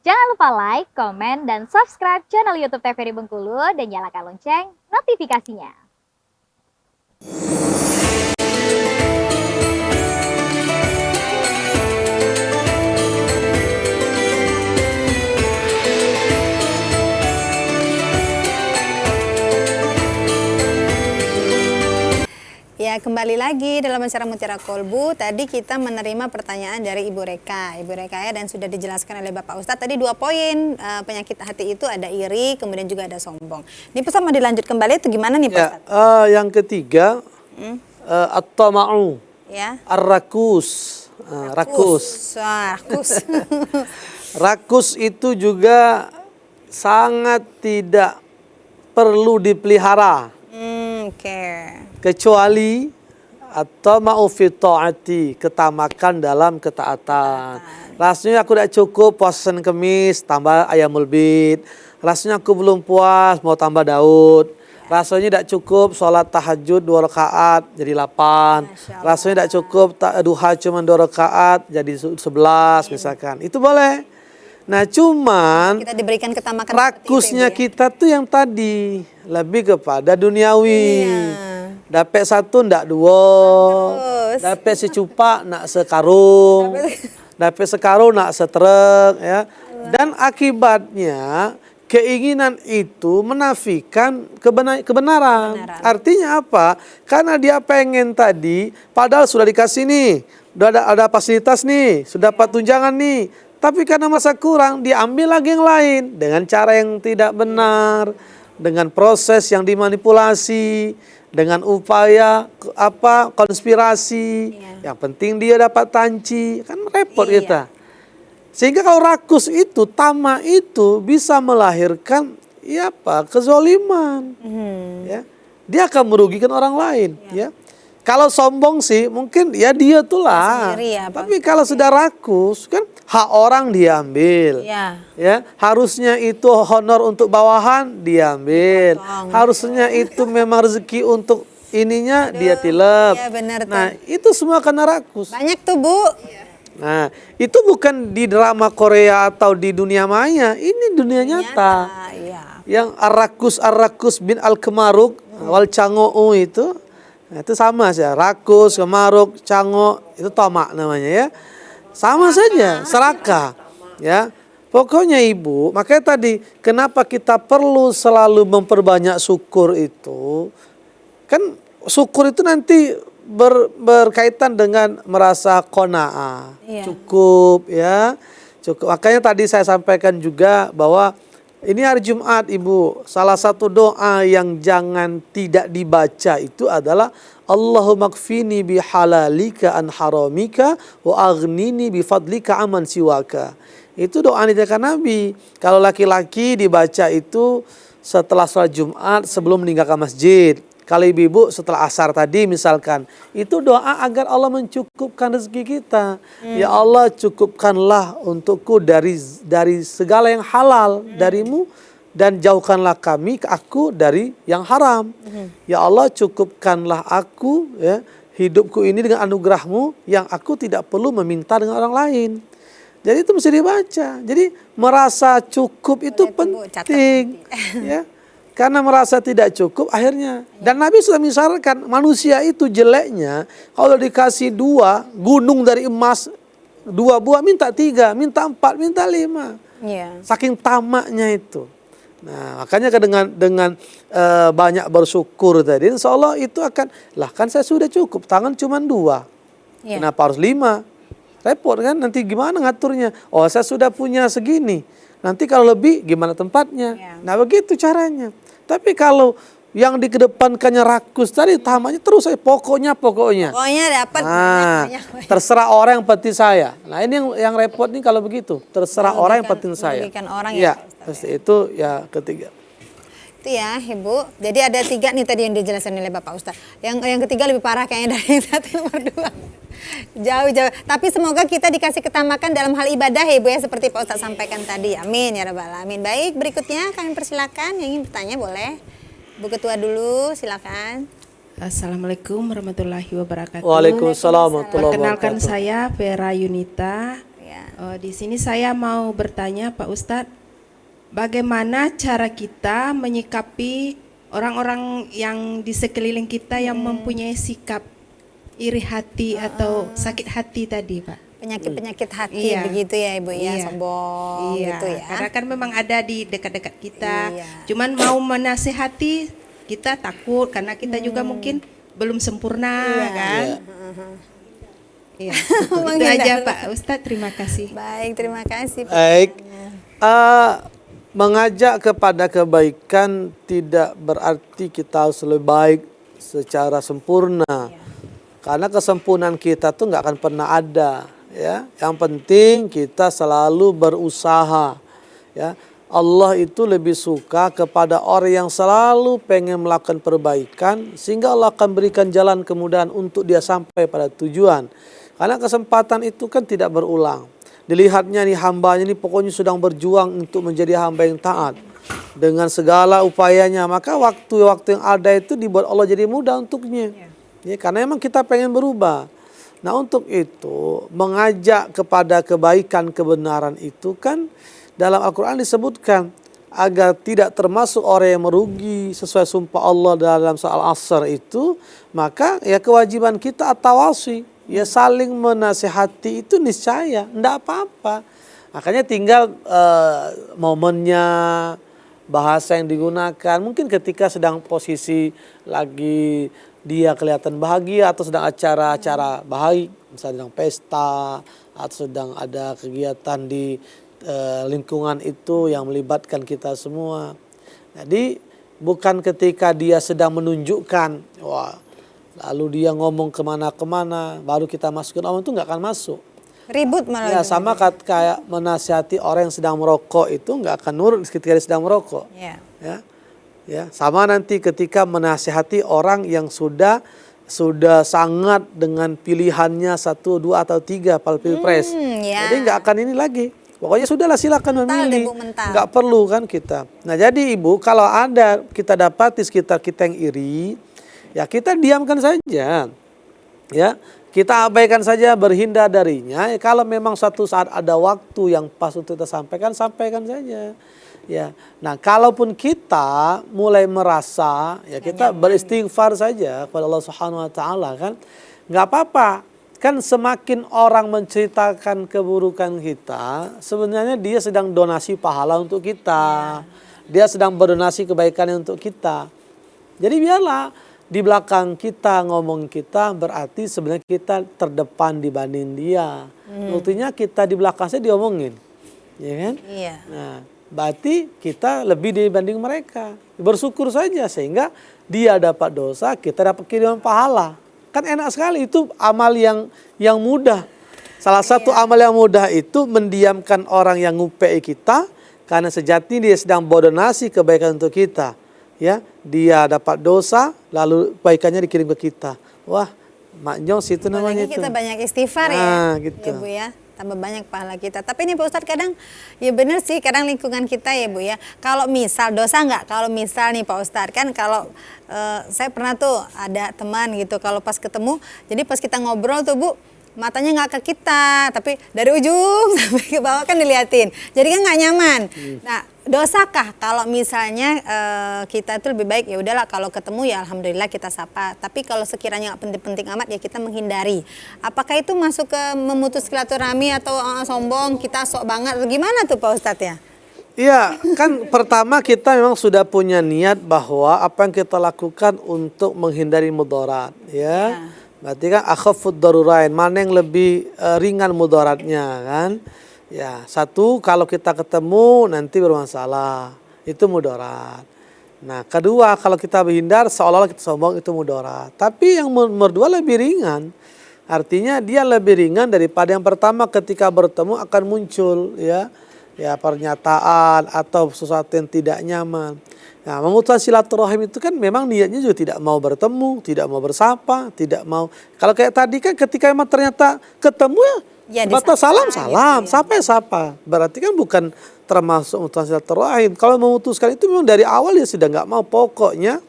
Jangan lupa like, komen, dan subscribe channel YouTube TVRI Bengkulu dan nyalakan lonceng notifikasinya. Ya, kembali lagi dalam acara Mutiara Kolbu. Tadi kita menerima pertanyaan dari Ibu Reka ya, dan sudah dijelaskan oleh Bapak Ustadz. Tadi 2 poin penyakit hati itu ada iri, kemudian juga ada sombong. Ini Ustadz mau dilanjut kembali itu gimana nih Pak Ustadz? Yang ketiga, at-tama'u, Ya. ar-rakus. Rakus. Rakus itu juga sangat tidak perlu dipelihara. Oke. Kecuali atau ma'ufi ta'ati, ketamakan dalam ketaatan. Rasanya aku tidak cukup puasa Senin Kemis, tambah ayamul bid. Rasanya aku belum puas, mau tambah Daud. Rasanya tidak cukup sholat tahajud 2 rakaat jadi 8. Rasanya tidak cukup duha cuma 2 rakaat jadi 11 misalkan. Itu boleh. Nah cuman Kita diberikan ketamakan rakusnya seperti itu, kita tuh yang tadi lebih kepada duniawi. Dapat 1 ndak 2, dapat secupak nak sekarung, dapat sekarung nak setrek ya. Dan akibatnya keinginan itu menafikan kebenaran. Artinya apa? Karena dia pengen tadi, padahal sudah dikasih nih, sudah ada fasilitas nih, sudah dapat tunjangan nih. Tapi karena masa kurang, diambil lagi yang lain dengan cara yang tidak benar, dengan proses yang dimanipulasi, dengan upaya konspirasi. Yang penting dia dapat tanci, kan repot kita. Sehingga kalau rakus itu, tamak itu bisa melahirkan kezoliman. Ya. Dia akan merugikan orang lain. Ya. Kalau sombong sih mungkin ya dia tuh lah. Tapi kalau sudah rakus kan hak orang diambil. Ya, harusnya itu honor untuk bawahan diambil. Harusnya itu memang rezeki untuk ininya dia tilep. Nah, itu semua karena rakus. Banyak tuh, Bu. Nah, itu bukan di drama Korea atau di dunia maya, ini dunia nyata. Yang Ar-Rakus bin Al-Kemaruk wal Cango'u itu sama saja. Rakus, kemaruk, cango itu tamak namanya ya. Sama saja, serakah. Ya. Pokoknya Ibu, makanya tadi kenapa kita perlu selalu memperbanyak syukur itu? Kan syukur itu nanti berkaitan dengan merasa qanaah, cukup ya. Cukup. Makanya tadi saya sampaikan juga bahwa ini hari Jumat Ibu, salah satu doa yang jangan tidak dibaca itu adalah Allahumma kfini bihalalika an haramika wa aghnini bifadlika aman siwaka. Itu doa nikahan Nabi. Kalau laki-laki dibaca itu setelah sholat Jumat sebelum meninggalkan masjid. Kalau ibu-ibu setelah asar tadi misalkan, itu doa agar Allah mencukupkan rezeki kita. Ya Allah cukupkanlah untukku dari segala yang halal darimu dan jauhkanlah aku dari yang haram. Ya Allah cukupkanlah aku ya hidupku ini dengan anugerahmu yang aku tidak perlu meminta dengan orang lain. Jadi itu mesti dibaca. Jadi merasa cukup itu penting. Ya. Karena merasa tidak cukup akhirnya. Dan Nabi sudah misalkan manusia itu jeleknya. Kalau dikasih 2 gunung dari emas, 2 buah minta 3, minta 4, minta 5. Saking tamaknya itu. Nah makanya dengan banyak bersyukur tadi. Insya Allah itu akan, lah kan saya sudah cukup. Tangan cuma 2. Kenapa harus 5? Repot kan nanti gimana ngaturnya. Oh saya sudah punya segini. Nanti kalau lebih gimana tempatnya. Nah begitu caranya. Tapi kalau yang dikedepankannya rakus tadi tamaknya terus saya pokoknya. Pokoknya dapat banyak. Terserah orang yang penting saya. Nah ini yang repot nih kalau begitu. Terserah orang yang penting saya. Orang itu ya ketiga. Itu ya Ibu. Jadi ada 3 nih tadi yang dijelaskan oleh Bapak Ustadz. Yang ketiga lebih parah kayaknya dari yang satu nomor 2. Jauh-jauh. Tapi semoga kita dikasih ketamakan dalam hal ibadah ya Ibu ya. Seperti Pak Ustadz sampaikan tadi. Amin ya Rabbal Alamin. Baik berikutnya kami persilakan. Yang ingin bertanya boleh. Bu Ketua dulu silakan. Assalamualaikum warahmatullahi wabarakatuh. Waalaikumsalam warahmatullahi wabarakatuh. Perkenalkan saya Vera Yunita. Di sini saya mau bertanya Pak Ustadz, bagaimana cara kita menyikapi orang-orang yang di sekeliling kita yang mempunyai sikap iri hati atau sakit hati tadi, Pak? Penyakit-penyakit hati Iya. begitu ya Ibu ya, Iya. sombong Iya, gitu ya. karena kan memang ada di dekat-dekat kita. Iya. Cuman mau menasehati kita takut karena kita juga mungkin belum sempurna kan. Iya. Itu Menghindar. aja Pak Ustadz, terima kasih. Baik, terima kasih. Baik. Mengajak kepada kebaikan tidak berarti kita harus lebih baik secara sempurna. Karena kesempurnaan kita tuh nggak akan pernah ada, ya. Yang penting kita selalu berusaha, ya. Allah itu lebih suka kepada orang yang selalu pengen melakukan perbaikan, sehingga Allah akan berikan jalan kemudahan untuk dia sampai pada tujuan. Karena kesempatan itu kan tidak berulang. Dilihatnya nih hambanya ini pokoknya sedang berjuang untuk menjadi hamba yang taat. Dengan segala upayanya, maka waktu-waktu yang ada itu dibuat Allah jadi mudah untuknya. Ya, karena memang kita pengen berubah. Nah untuk itu mengajak kepada kebaikan kebenaran itu kan dalam Al-Quran disebutkan agar tidak termasuk orang yang merugi sesuai sumpah Allah dalam surah Al-Asr itu, maka ya kewajiban kita at-tawasi, ya saling menasihati itu niscaya, enggak apa-apa. Makanya tinggal momennya, bahasa yang digunakan. Mungkin ketika sedang posisi lagi dia kelihatan bahagia atau sedang acara-acara bahagia, misalnya sedang pesta atau sedang ada kegiatan di lingkungan itu yang melibatkan kita semua. Jadi bukan ketika dia sedang menunjukkan, wah, lalu dia ngomong kemana-kemana, baru kita masukin orang itu nggak akan masuk. Ribut malah. Ya sama kayak menasihati orang yang sedang merokok itu nggak akan nurut ketika dia sedang merokok. Ya. Ya, sama nanti ketika menasihati orang yang sudah sangat dengan pilihannya 1, 2 atau 3 pada pilpres. Ya. Jadi nggak akan ini lagi. Pokoknya sudahlah silakan memilih. Nggak perlu kan kita. Nah jadi Ibu kalau ada kita dapati sekitar kita yang iri, ya kita diamkan saja. Ya, kita abaikan saja, berhindar darinya. Ya, kalau memang suatu saat ada waktu yang pas untuk kita sampaikan saja. Ya, nah kalaupun kita mulai merasa, ya kita beristighfar saja kepada Allah Subhanahu Wa Taala kan, nggak apa-apa. Kan semakin orang menceritakan keburukan kita, sebenarnya dia sedang donasi pahala untuk kita. Dia sedang berdonasi kebaikannya untuk kita. Jadi biarlah di belakang kita ngomong kita, berarti sebenarnya kita terdepan dibanding dia. Buktinya kita di belakangnya diomongin. Ya kan? Iya. Nah, berarti kita lebih dibanding mereka. Bersyukur saja sehingga dia dapat dosa, kita dapat kiriman pahala. Kan enak sekali, itu amal yang mudah. Salah satu amal yang mudah itu mendiamkan orang yang ngupei kita, karena sejati dia sedang berdonasi kebaikan untuk kita. Ya, dia dapat dosa lalu kebaikannya dikirim ke kita. Wah, maknyos itu namanya itu. Kita banyak istighfar gitu. ya Bu ya. Tambah banyak pahala kita. Tapi ini Pak Ustadz kadang, ya bener sih, kadang lingkungan kita ya Bu ya. Kalau misal, dosa nggak? Kalau misal nih Pak Ustadz, kan kalau saya pernah tuh ada teman gitu, kalau pas ketemu, jadi pas kita ngobrol tuh Bu, matanya nggak ke kita, tapi dari ujung sampai ke bawah kan diliatin. Jadi kan nggak nyaman. Nah, dosakah kalau misalnya kita itu lebih baik ya udahlah kalau ketemu ya alhamdulillah kita sapa. Tapi kalau sekiranya nggak penting-penting amat ya kita menghindari. Apakah itu masuk ke memutus silaturahmi atau sombong, kita sok banget atau gimana tuh Pak Ustadz ya? Iya, kan pertama kita memang sudah punya niat bahwa apa yang kita lakukan untuk menghindari mudarat, ya. Berarti kan akhafud darurain, mana yang lebih ringan mudaratnya kan? Ya, satu kalau kita ketemu nanti bermasalah, itu mudarat. Nah, kedua kalau kita menghindar seolah-olah kita sombong, itu mudarat. Tapi yang nomor 2 lebih ringan. Artinya dia lebih ringan daripada yang pertama ketika bertemu akan muncul ya pernyataan atau sesuatu yang tidak nyaman. Nah, memutuskan silaturahim itu kan memang niatnya juga tidak mau bertemu, tidak mau bersapa, tidak mau. Kalau kayak tadi kan ketika memang ternyata ketemu ya batas salam, sapa ya sapa. Berarti kan bukan termasuk memutuskan silaturahim. Kalau memutuskan itu memang dari awal ya sudah nggak mau, pokoknya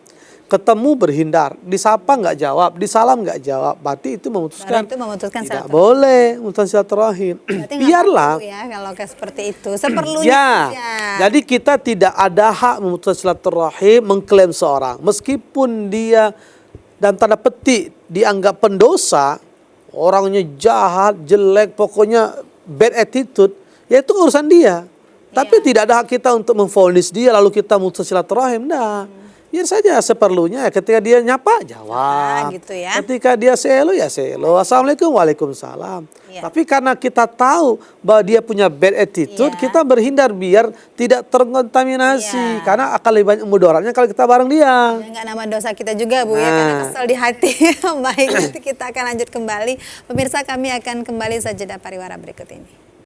ketemu berhindar, disapa nggak jawab, disalam nggak jawab, berarti itu memutuskan. Baru itu memutuskan tidak silaturahim. boleh memutuskan silaturahim. Berarti nggak Biarlah. apa-apa, Bu, ya kalau kayak seperti itu. Seperlunya Ya, saja. jadi kita tidak ada hak memutuskan silaturahim, mengklaim seorang, meskipun dia dan tanda petik dianggap pendosa, orangnya jahat, jelek, pokoknya bad attitude, ya itu urusan dia. Tapi tidak ada hak kita untuk memvonis dia lalu kita memutuskan silaturahim. Nah, biar saja seperlunya. Ketika dia nyapa, jawab. Gitu ya. Ketika dia selo, ya selo. Assalamualaikum, waalaikumsalam. Ya. Tapi karena kita tahu bahwa dia punya bad attitude, Ya. kita berhindar biar tidak terkontaminasi. Ya. Karena akan lebih banyak mudaratnya kalau kita bareng dia. Enggak nama dosa kita juga Bu ya, karena kesel di hati. Baik, nanti kita akan lanjut kembali. Pemirsa, kami akan kembali saja pada pariwara berikut ini.